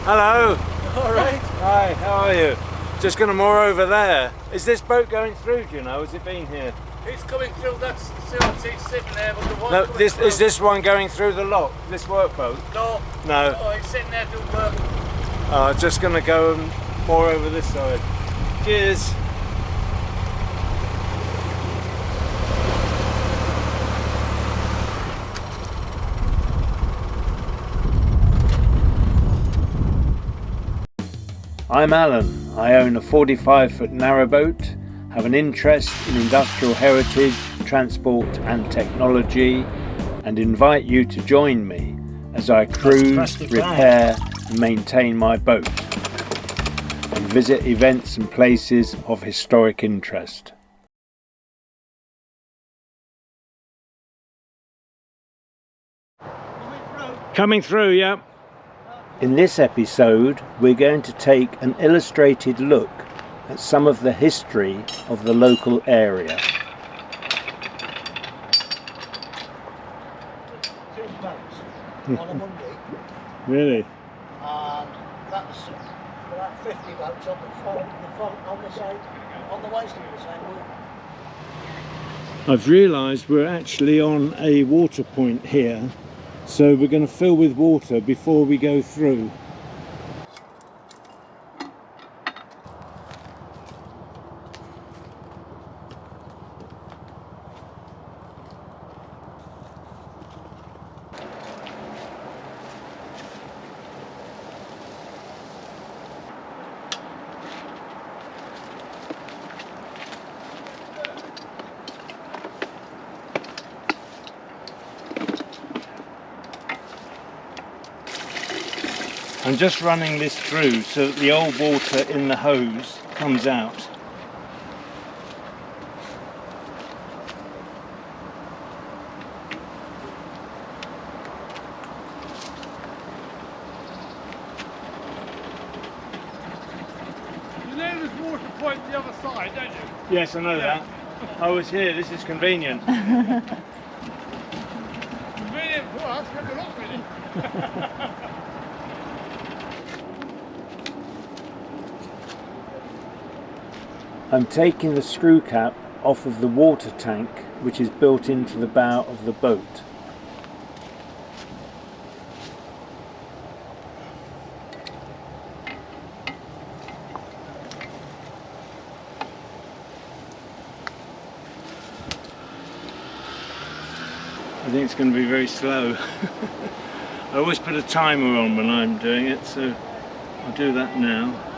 Hello. All right. Hi, how are you? Just going to moor over there. Is this boat going through, do you know? Has it been here? He's coming through, that's the CRT sitting there, but the one No, is this one going through the lock, this workboat? No. No. Oh, he's sitting there doing work. Just going to go and moor over this side. Cheers. I'm Alan. I own a 45-foot narrowboat, have an interest in industrial heritage, transport and technology, and invite you to join me as I cruise, repair and maintain my boat, and visit events and places of historic interest. Coming through, yeah. In this episode, we're going to take an illustrated look at some of the history of the local area. Two boats on a Monday. Really? And that was about 50 boats on the front, on the side, on the waist of the same wheel. I've realised we're actually on a water point here. So we're going to fill with water before we go through. I'm just running this through so that the old water in the hose comes out. You know there's water point the other side, don't you? Yes, I know that. I was here, this is convenient. Convenient for us, but we're not really. I'm taking the screw cap off of the water tank which is built into the bow of the boat. I think it's going to be very slow. I always put a timer on when I'm doing it, so I'll do that now.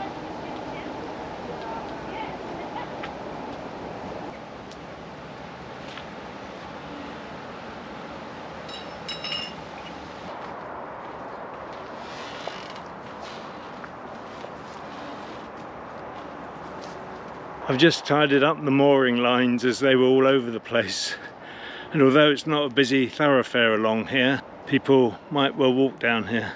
I've just tidied up the mooring lines as they were all over the place. And although it's not a busy thoroughfare along here, people might well walk down here.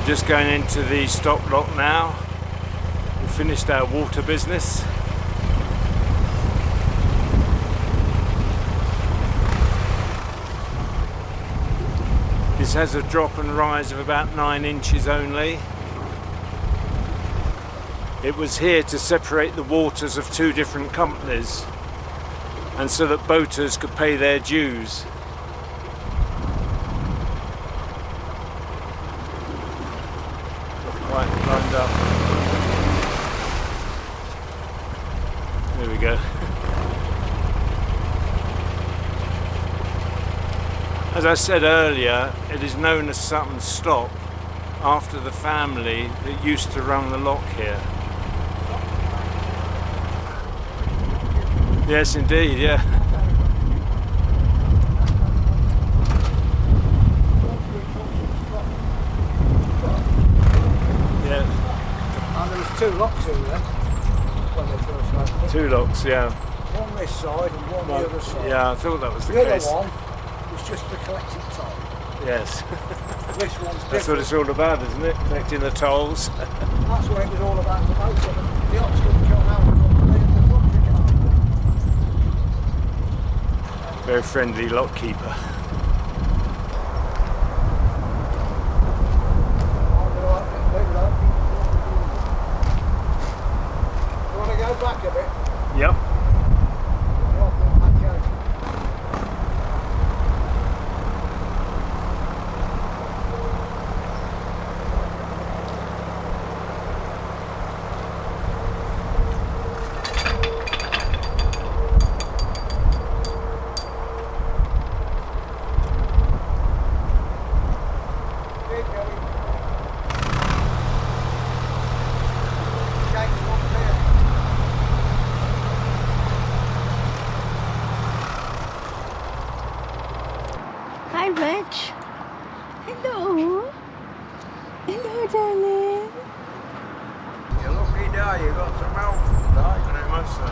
Just going into the stop lock now. We've finished our water business. This has a drop and rise of about 9 inches only. It was here to separate the waters of two different companies and so that boaters could pay their dues. Lined up. There we go. As I said earlier, it is known as Sutton Stop after the family that used to run the lock here. Yes, indeed, yeah. There's two locks in there when they first opened it. Two locks, yeah. One this side and one the other side. Yeah, I thought that was the The case. other one was just the collecting toll. Yes. This one's different. That's what it's all about, isn't it? Collecting the tolls. That's what it was all about for most of them. The Oxford Canal Company and the Coventry Canal Company. Very friendly lock keeper. You want to go back a bit? Yep. Hi, Reg. Hello. Hello, darling. You're lucky now, you got some milk today. Very much so.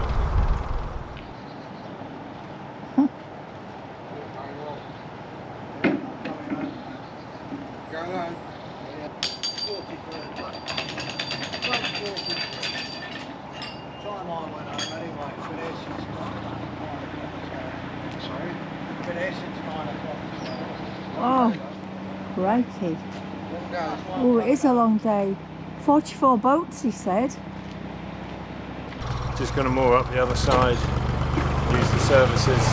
Go on. 43. Time I went home anyway, been here since 9 o'clock. Sorry? Been here since 9 o'clock. Oh, crikey. Oh, it is a long day. 44 boats, he said. Just going to moor up the other side, use the services.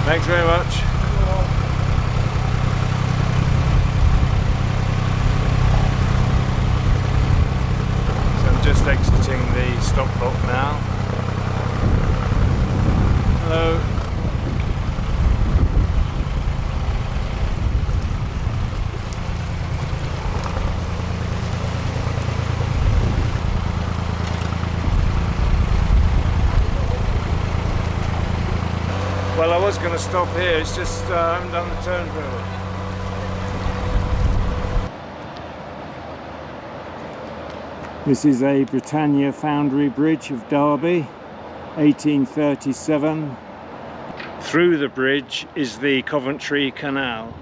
Thanks very much. So I'm just exiting the stop block now. Hello. Well, I was going to stop here, it's just I haven't done the turn very well. This is a Britannia Foundry Bridge of Derby, 1837. Through the bridge is the Coventry Canal.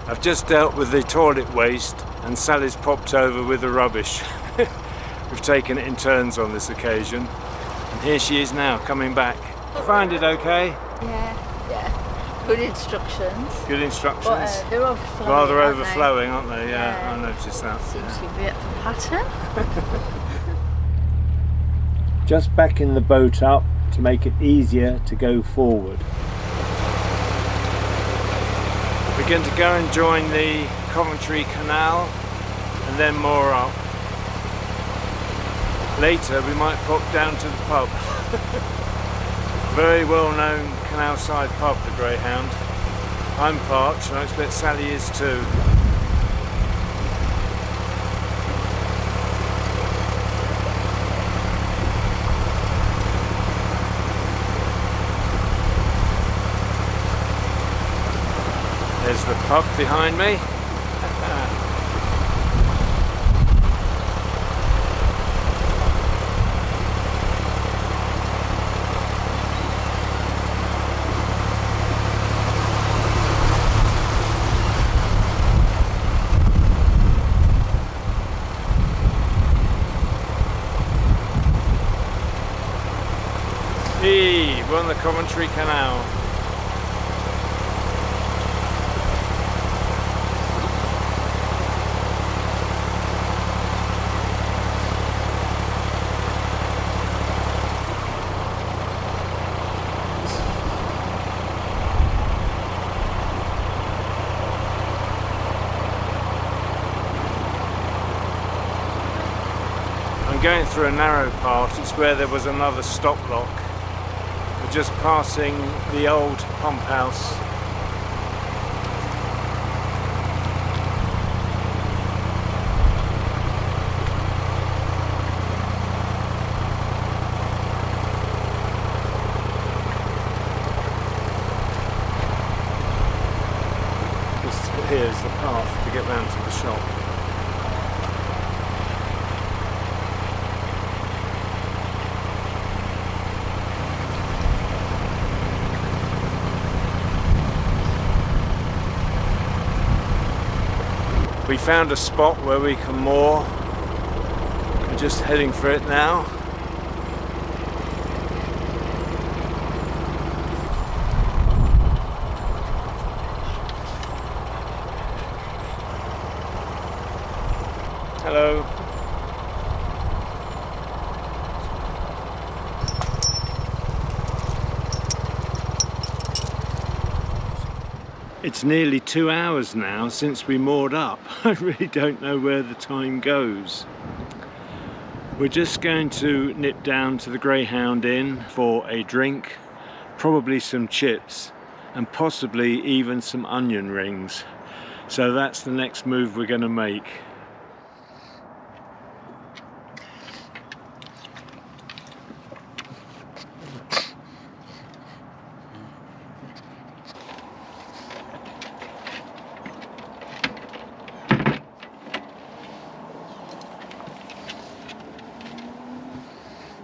I've just dealt with the toilet waste and Sally's popped over with the rubbish. We've taken it in turns on this occasion. And here she is now, coming back. Find it okay? Yeah. Good instructions. Good instructions. But they're overflowing. Rather aren't overflowing, aren't they? Yeah, Yeah. I noticed that. Seems to be a bit of a pattern. Just backing the boat up to make it easier to go forward. We're going to go and join the Coventry Canal and then moor up. Later we might pop down to the pub. Very well known canal side pub, the Greyhound. I'm parched and I expect Sally is too. There's the pub behind me. Hey, we're on the Coventry Canal. I'm going through a narrow part. It's where there was another stop lock. We're just passing the old pump house. path to get round to the shop. We found a spot where we can moor. We're just heading for it now. Hello. It's nearly 2 hours now since we moored up. I really don't know where the time goes. We're just going to nip down to the Greyhound Inn for a drink, probably some chips, and possibly even some onion rings. So that's the next move we're going to make.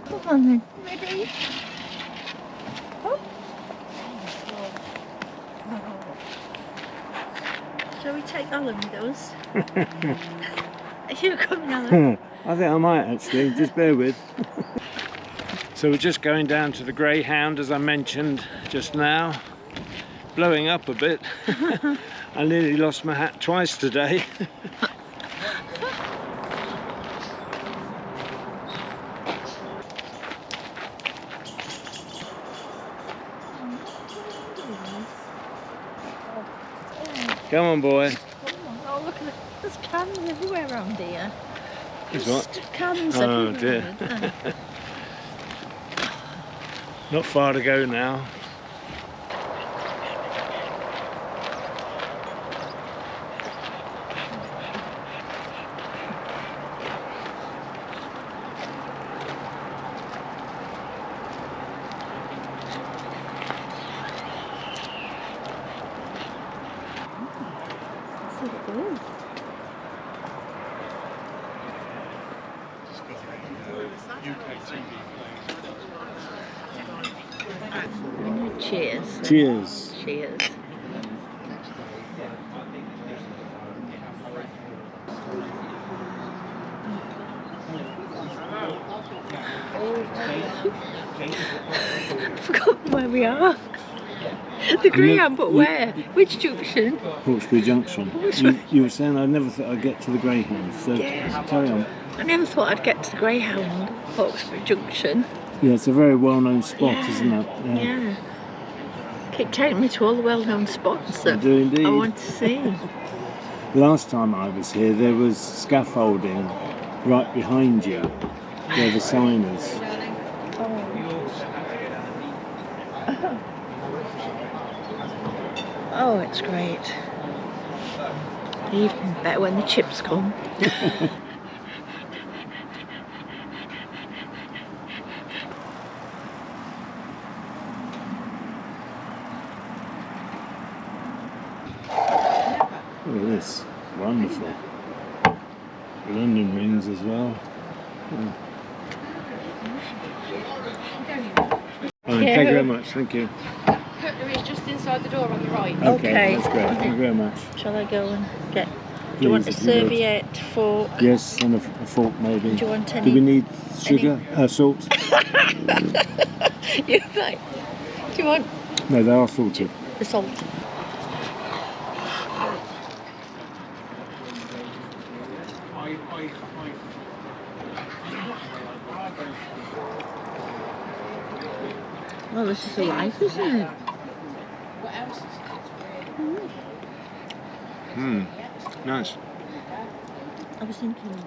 Come on then, ready? Oh. Shall we take Alan with us? Are you coming, Alan? I think I might actually, just bear with. So we're just going down to the Greyhound, as I mentioned just now. Blowing up a bit. I nearly lost my hat twice today. Come on, boy. Oh, look at it. There's cans everywhere around here. There's what? Just cans Oh everywhere. dear. Not far to go now. Cheers. Cheers. Cheers. I've forgotten where we are. The Greyhound, but where? Which junction? Hawkesbury Junction. You were saying I never thought I'd get to the Greyhound, so Yeah. carry on. I never thought I'd get to the Greyhound, Hawkesbury Junction. Yeah, it's a very well-known spot, Yeah. isn't it? Yeah. Keep taking me to all the well-known spots I that do indeed. I want to see. Last time I was here, there was scaffolding right behind you, where the sign is. Oh, it's great. Even better when the chips come. Look at this, wonderful. London rings as well. Yeah. Fine, thank you very much, thank you. Cutlery is just inside the door on the right. Okay. That's great, thank you very much. Shall I go and get... Do you want a Please, if you would. serviette, fork? Yes, and a fork maybe. Do you want any... Do we need sugar? Salt? You're like... Do you want No, they are salted. the salt? Well, this is a life, isn't it? What else is Nice. I was thinking...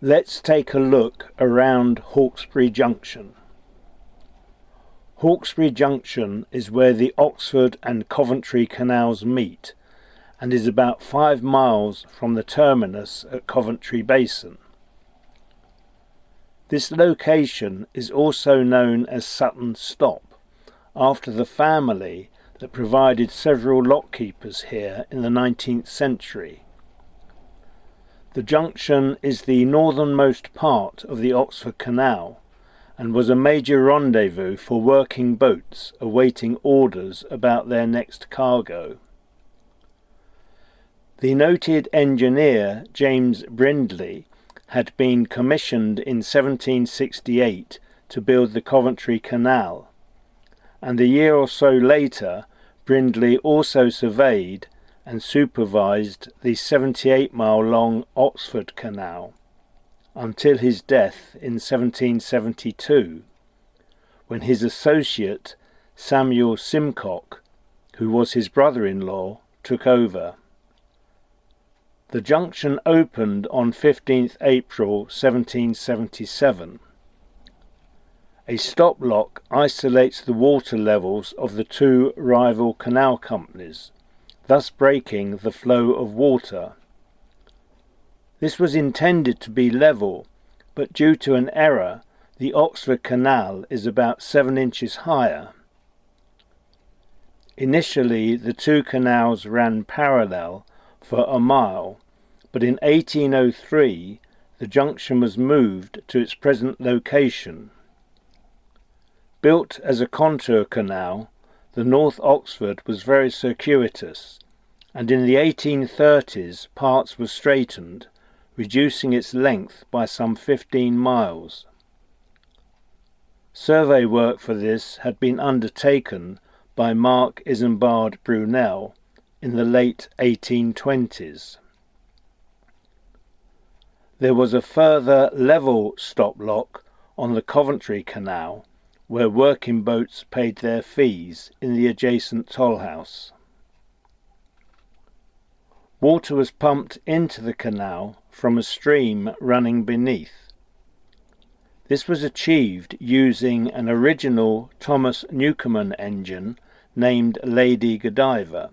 Let's take a look around Hawkesbury Junction. Hawkesbury Junction is where the Oxford and Coventry Canals meet, and is about 5 miles from the terminus at Coventry Basin. This location is also known as Sutton Stop, after the family that provided several lockkeepers here in the 19th century. The junction is the northernmost part of the Oxford Canal and was a major rendezvous for working boats awaiting orders about their next cargo. The noted engineer James Brindley had been commissioned in 1768 to build the Coventry Canal, and a year or so later Brindley also surveyed and supervised the 78-mile-long Oxford Canal, until his death in 1772, when his associate Samuel Simcock, who was his brother-in-law, took over. The junction opened on 15th April 1777. A stop lock isolates the water levels of the two rival canal companies, thus breaking the flow of water. This was intended to be level, but due to an error, the Oxford Canal is about 7 inches higher. Initially, the two canals ran parallel for a mile, but in 1803 the junction was moved to its present location. Built as a contour canal, the North Oxford was very circuitous, and in the 1830s parts were straightened, reducing its length by some 15 miles. Survey work for this had been undertaken by Mark Isambard Brunel in the late 1820s. There was a further level stop lock on the Coventry Canal, where working boats paid their fees in the adjacent toll house. Water was pumped into the canal from a stream running beneath. This was achieved using an original Thomas Newcomen engine named Lady Godiva,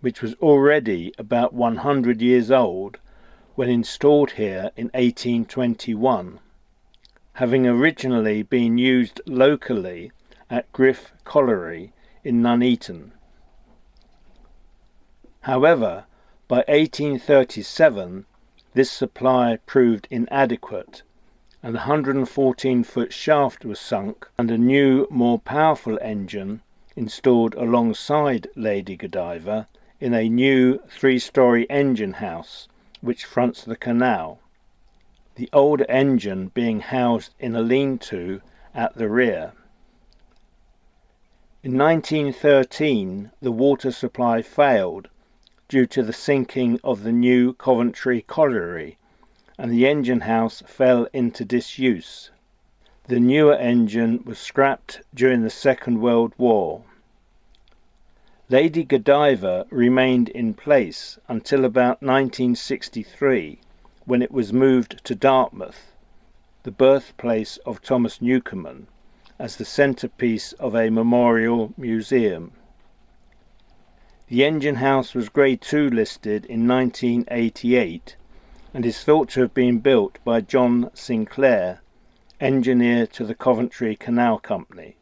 which was already about 100 years old when installed here in 1821, having originally been used locally at Griff Colliery in Nuneaton. However, by 1837 this supply proved inadequate, and a 114-foot shaft was sunk and a new, more powerful engine installed alongside Lady Godiva in a new 3-storey engine house which fronts the canal, the older engine being housed in a lean-to at the rear. In 1913 the water supply failed due to the sinking of the new Coventry Colliery, and the engine house fell into disuse. The newer engine was scrapped during the Second World War. Lady Godiva remained in place until about 1963, when it was moved to Dartmouth, the birthplace of Thomas Newcomen, as the centrepiece of a memorial museum. The engine house was Grade II listed in 1988 and is thought to have been built by John Sinclair, engineer to the Coventry Canal Company.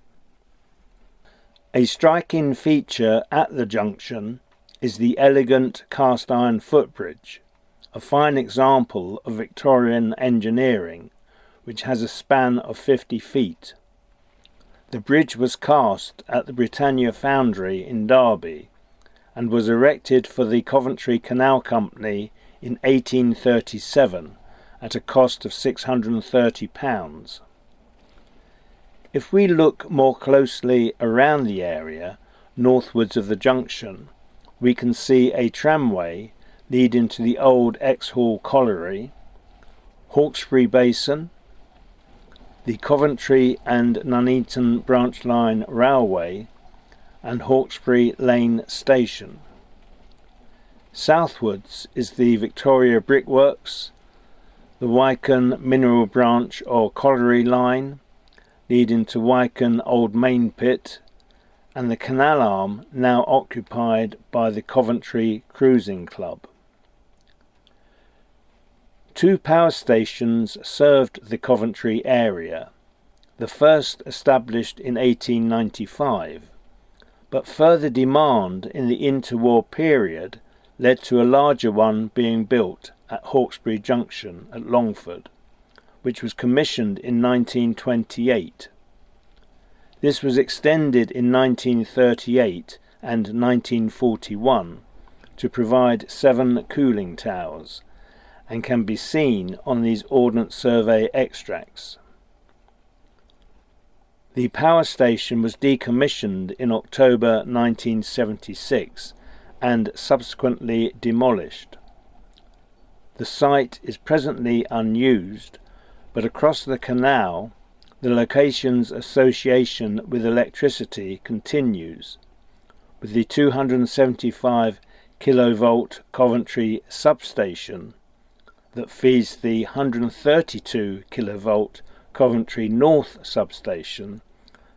A striking feature at the junction is the elegant cast iron footbridge, a fine example of Victorian engineering, which has a span of 50 feet. The bridge was cast at the Britannia Foundry in Derby and was erected for the Coventry Canal Company in 1837 at a cost of £630. If we look more closely around the area northwards of the junction, we can see a tramway leading to the old Exhall Colliery, Hawkesbury Basin, the Coventry and Nuneaton Branch Line Railway, and Hawkesbury Lane Station. Southwards is the Victoria Brickworks, the Wyken Mineral Branch or Colliery Line, leading to Wyken Old Main Pit, and the canal arm now occupied by the Coventry Cruising Club. 2 power stations served the Coventry area, the first established in 1895, but further demand in the interwar period led to a larger one being built at Hawkesbury Junction at Longford, which was commissioned in 1928. This was extended in 1938 and 1941 to provide 7 cooling towers, and can be seen on these Ordnance Survey extracts. The power station was decommissioned in October 1976 and subsequently demolished. The site is presently unused, but across the canal the location's association with electricity continues, with the 275 kilovolt Coventry substation that feeds the 132 kilovolt Coventry North substation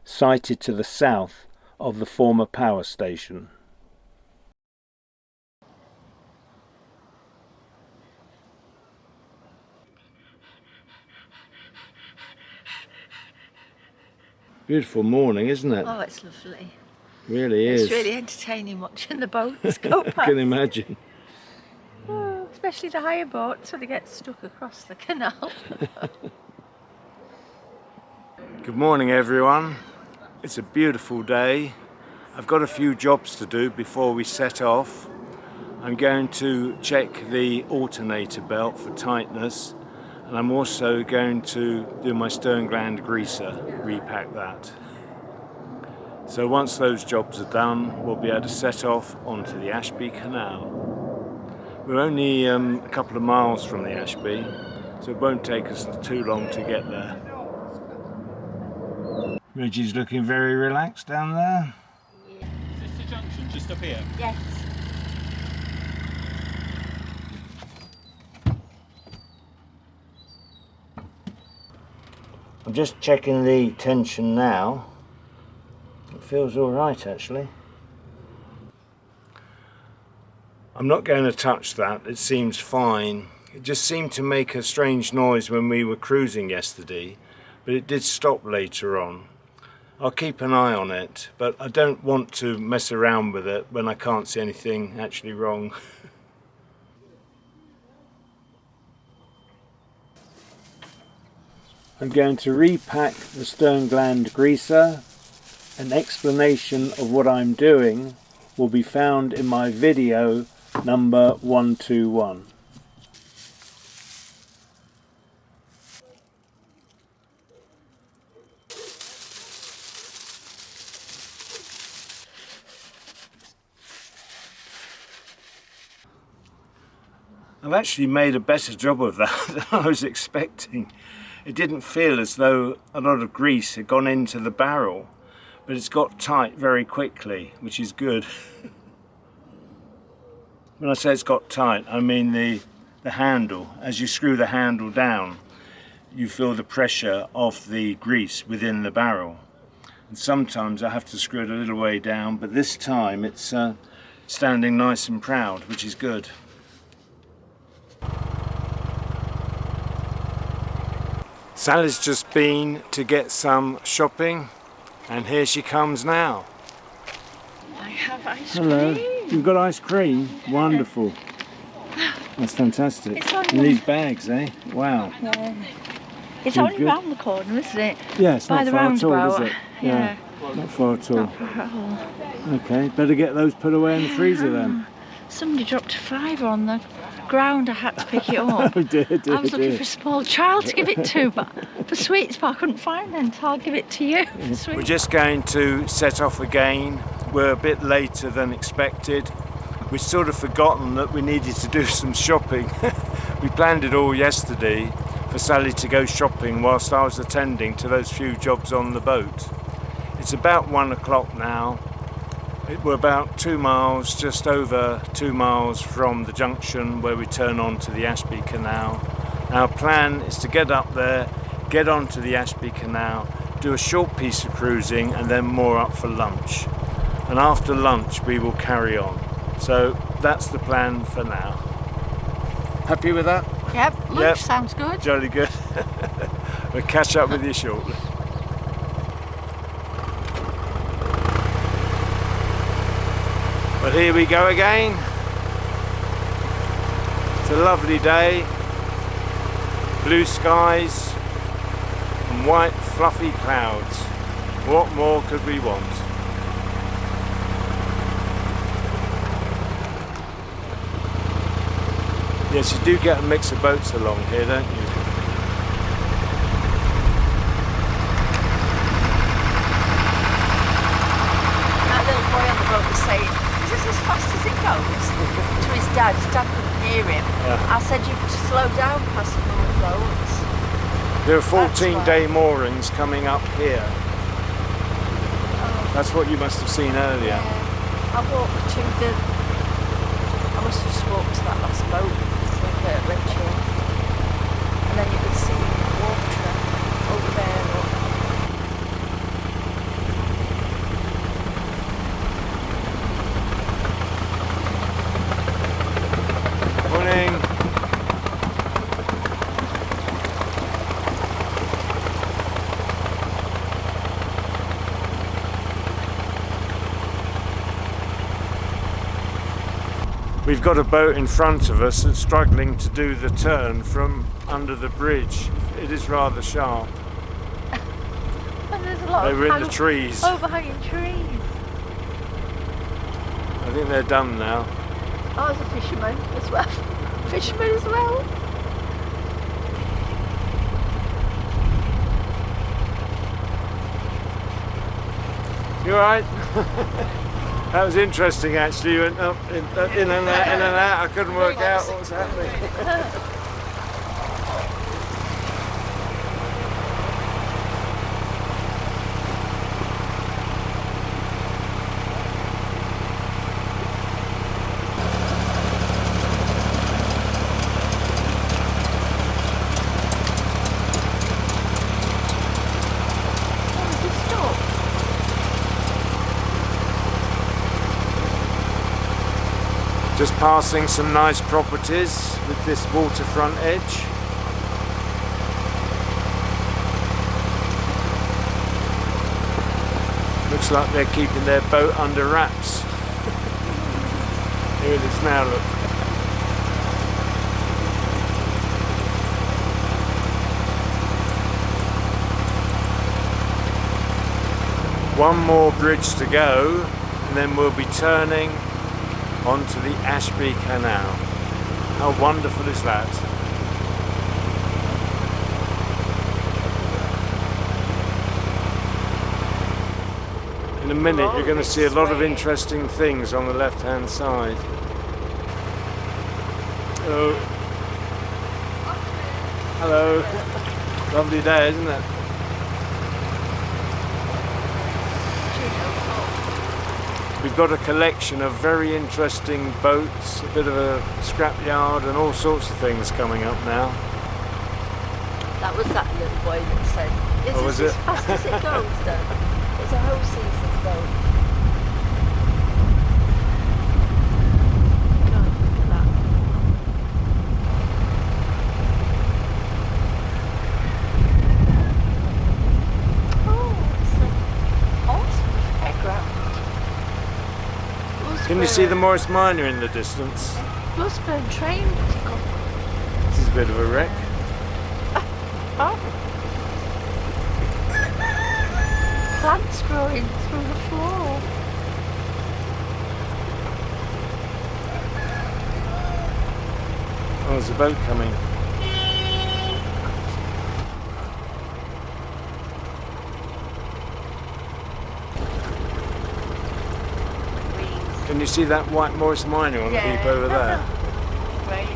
sited to the south of the former power station. Beautiful morning, isn't it? Oh, it's lovely. Really is. It's really entertaining watching the boats go past. I can imagine. Oh, especially the higher boats when they get stuck across the canal. Good morning everyone. It's a beautiful day. I've got a few jobs to do before we set off. I'm going to check the alternator belt for tightness, and I'm also going to do my stern gland greaser, repack that. So once those jobs are done, we'll be able to set off onto the Ashby Canal. We're only a couple of miles from the Ashby, so it won't take us too long to get there. Reggie's looking very relaxed down there. Is this the junction just up here? Yes. I'm just checking the tension now. It feels all right actually. I'm not going to touch that, it seems fine. It just seemed to make a strange noise when we were cruising yesterday, but it did stop later on. I'll keep an eye on it, but I don't want to mess around with it when I can't see anything actually wrong. I'm going to repack the stern gland greaser. An explanation of what I'm doing will be found in my video number 121. I've actually made a better job of that than I was expecting. It didn't feel as though a lot of grease had gone into the barrel, but it's got tight very quickly, which is good. When I say it's got tight, I mean the handle. As you screw the handle down, you feel the pressure of the grease within the barrel. And sometimes I have to screw it a little way down, but this time it's standing nice and proud, which is good. Sally's just been to get some shopping, and here she comes now. I have ice cream. Hello, you've got ice cream? Wonderful. That's fantastic. It's on In these bags, eh? Wow. Yeah. It's Good, only good. round the corner, isn't it? Yeah, it's By not the far at all, roundabout. is it? Yeah. Not far at all. Not far at all. Okay, better get those put away in the freezer then. Somebody dropped a fiver on the ground. I had to pick it up. Oh dear, I was looking for a small child to give it to, but for sweets, but I couldn't find them, so I'll give it to you. We're just going to set off again. We're a bit later than expected. We'd sort of forgotten that we needed to do some shopping. We planned it all yesterday for Sally to go shopping whilst I was attending to those few jobs on the boat. It's about 1 o'clock now. We're about 2 miles, just over 2 miles from the junction where we turn on to the Ashby Canal. Our plan is to get up there, get onto the Ashby Canal, do a short piece of cruising and then moor up for lunch. and after lunch we will carry on. So that's the plan for now. Happy with that? Yep, lunch sounds good. Jolly good. We'll catch up with you shortly. But here we go again. It's a lovely day. Blue skies and white fluffy clouds. What more could we want? Yes, you do get a mix of boats along here, don't you? That little boy on the boat was saying, "Is this as fast as it goes?" to his dad. His dad couldn't hear him. Yeah. I said, "You've to slow down past more boats." There are 14-day moorings coming up here. That's what you must have seen earlier. Yeah. I must have just walked to that last boat with Rachel. And then you could see water over there. Morning. We've got a boat in front of us that's struggling to do the turn from under the bridge. It is rather sharp. And there's a lot They of were in the trees. overhanging trees. I think they're done now. Oh, there's a fisherman as well. Fisherman as well. You alright? That was interesting actually. You went up in and out, in and out. I couldn't work out what was happening. Just passing some nice properties with this waterfront edge. Looks like they're keeping their boat under wraps. Here it is now, look. One more bridge to go and then we'll be turning onto the Ashby Canal. How wonderful is that? In a minute you're going to see a lot of interesting things on the left hand side. Oh. Hello. Lovely day, isn't it? We've got a collection of very interesting boats, a bit of a scrapyard and all sorts of things coming up now. That was that little boy that said, "Is this as fast as it goes, Dad?" It's a whole season's boat. God, look at that. Oh, it's an awesome fairground. Can you see the Morris Minor in the distance? Lusburn train tickle. This is a bit of a wreck. Oh. Plants growing through the floor. Oh, there's a boat coming. Can you see that white Morris Minor on the heap over there? Right.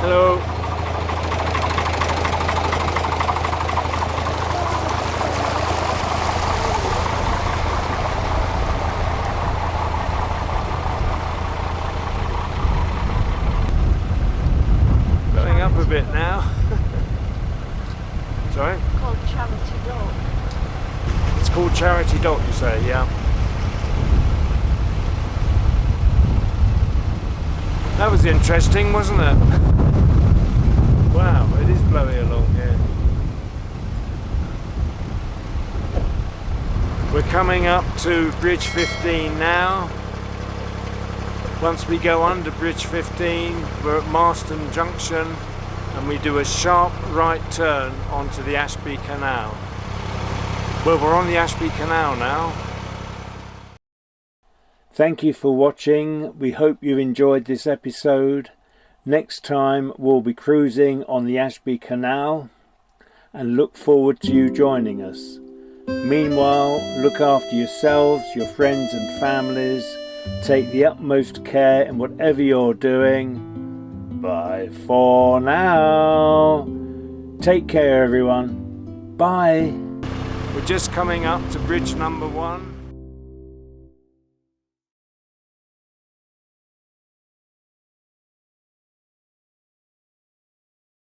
Hello. Going up a bit now. Sorry? Called Charity Road. It's called Charity Dock, you say, yeah? That was interesting, wasn't it? Wow, it is blowing along here. We're coming up to Bridge 15 now. Once we go under Bridge 15, we're at Braunston Junction and we do a sharp right turn onto the Ashby Canal. Well, we're on the Ashby Canal now. Thank you for watching. We hope you enjoyed this episode. Next time we'll be cruising on the Ashby Canal and look forward to you joining us. Meanwhile, look after yourselves, your friends and families. Take the utmost care in whatever you're doing. Bye for now. Take care, everyone. Bye. We're just coming up to bridge number 1.